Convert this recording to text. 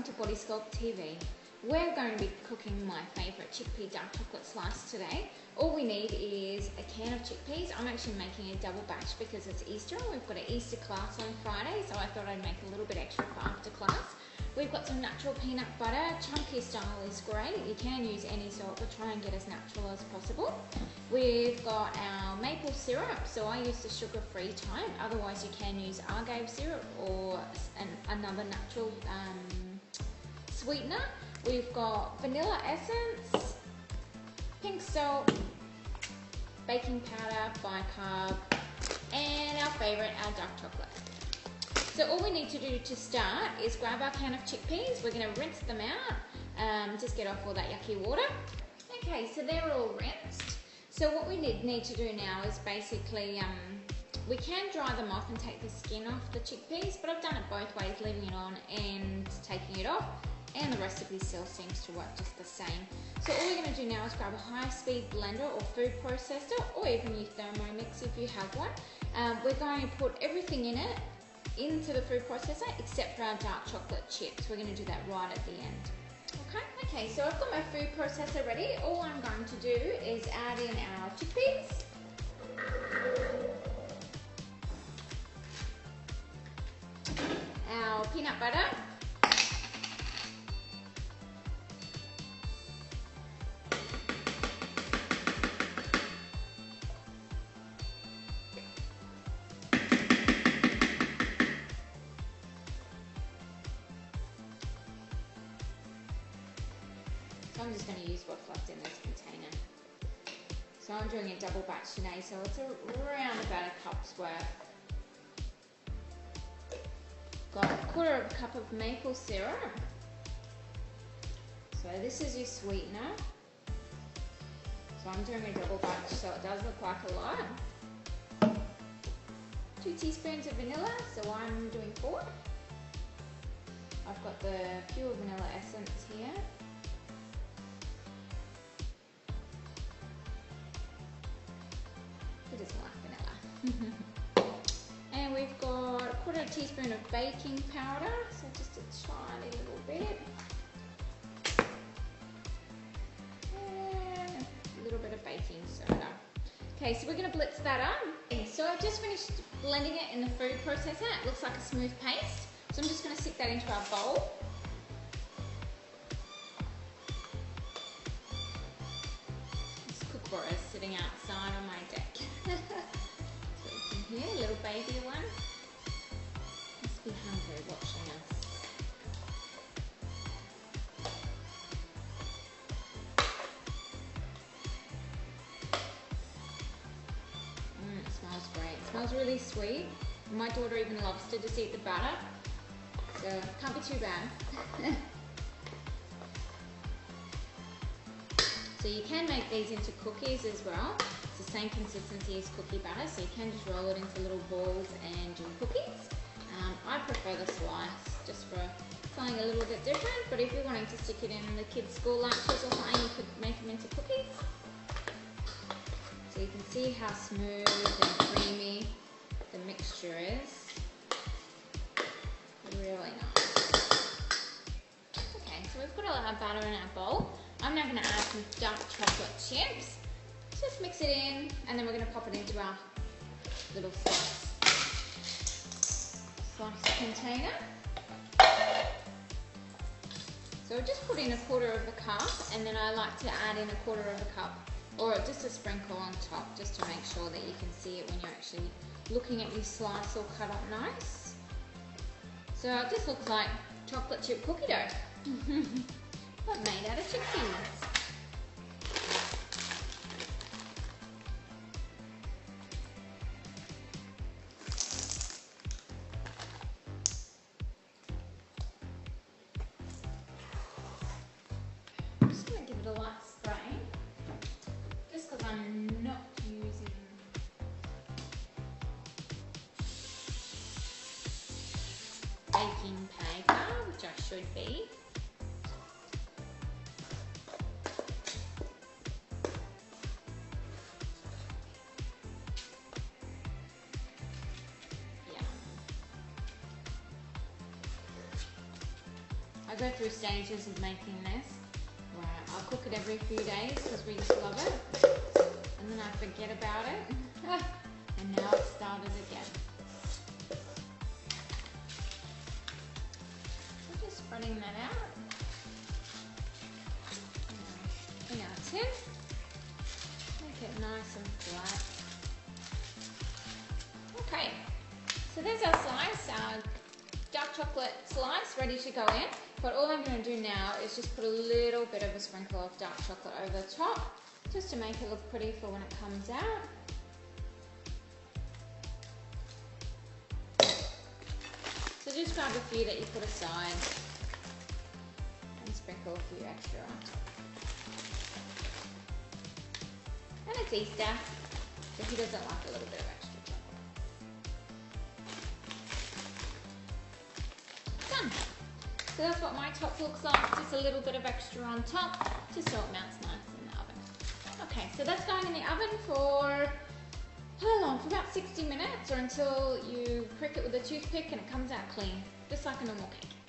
welcome to Body Sculpt TV. We're going to be cooking my favourite chickpea dark chocolate slice today. All we need is a can of chickpeas. I'm actually making a double batch because it's Easter and we've got an Easter class on Friday, so I thought I'd make a little bit extra for after class. We've got some natural peanut butter. Chunky style is great. You can use any salt, but try and get as natural as possible. We've got our maple syrup, so I use the sugar-free type. Otherwise, you can use agave syrup or another natural sweetener. We've got vanilla essence, pink salt, baking powder, bicarb, and our favourite, our dark chocolate. So all we need to do to start is grab our can of chickpeas. We're going to rinse them out, just get off all that yucky water. Okay, so they're all rinsed. So what we need to do now is basically, we can dry them off and take the skin off the chickpeas, but I've done it both ways, leaving it on and taking it off, and the recipe still seems to work just the same. So all we're going to do now is grab a high-speed blender or food processor, or even your Thermomix if you have one. We're going to put everything in it into the food processor except for our dark chocolate chips. We're going to do that right at the end. Okay, so I've got my food processor ready. All I'm going to do is add in our chickpeas, our peanut butter, I'm just going to use what's left in this container. So I'm doing a double batch today, so it's around about a cup's worth. Got a quarter of a cup of maple syrup. So this is your sweetener. So I'm doing a double batch, so it does look like a lot. 2 teaspoons of vanilla, so I'm doing 4. I've got the pure vanilla essence here. Who doesn't like vanilla? And we've got a quarter teaspoon of baking powder, so just a tiny little bit. And a little bit of baking soda. Okay, so we're going to blitz that up. Okay, so I've just finished blending it in the food processor. It looks like a smooth paste. So I'm just going to stick that into our bowl. This cookware is sitting outside on my deck. So you can hear a little baby one. Must be hungry watching us. It smells great. It smells really sweet. My daughter even loves to just eat the batter. So can't be too bad. So you can make these into cookies as well. It's the same consistency as cookie batter, so you can just roll it into little balls and do cookies. I prefer the slice just for something a little bit different, but if you're wanting to stick it in the kids' school lunches or something, you could make them into cookies. So you can see how smooth and creamy the mixture is. Really nice. Okay, so we've got all our batter in our bowl. I'm now going to add some dark chocolate chips. Just mix it in, and then we're going to pop it into our little slice container. So I just put in a quarter of a cup, and then I like to add in a quarter of a cup, or just a sprinkle on top, just to make sure that you can see it when you're actually looking at your slice all cut up nice. So it just looks like chocolate chip cookie dough, but made out of chickpeas. I'm just going to give it a light spray, just because I'm not using baking paper, which I should be. I go through stages of making this where I'll cook it every few days because we just love it, and then I forget about it, and now it's started again. So just spreading that out in our tin. Make it nice and flat. Okay, so there's our slice, our dark chocolate slice ready to go in. But all I'm going to do now is just put a little bit of a sprinkle of dark chocolate over the top, just to make it look pretty for when it comes out. So just grab a few that you put aside and sprinkle a few extra on top. And it's Easter, so who doesn't like a little bit of extra chocolate? Done! So that's what my top looks like, just a little bit of extra on top, just so it melts nice in the oven. Okay, so that's going in the oven for, how long? For about 60 minutes, or until you prick it with a toothpick and it comes out clean, just like a normal cake.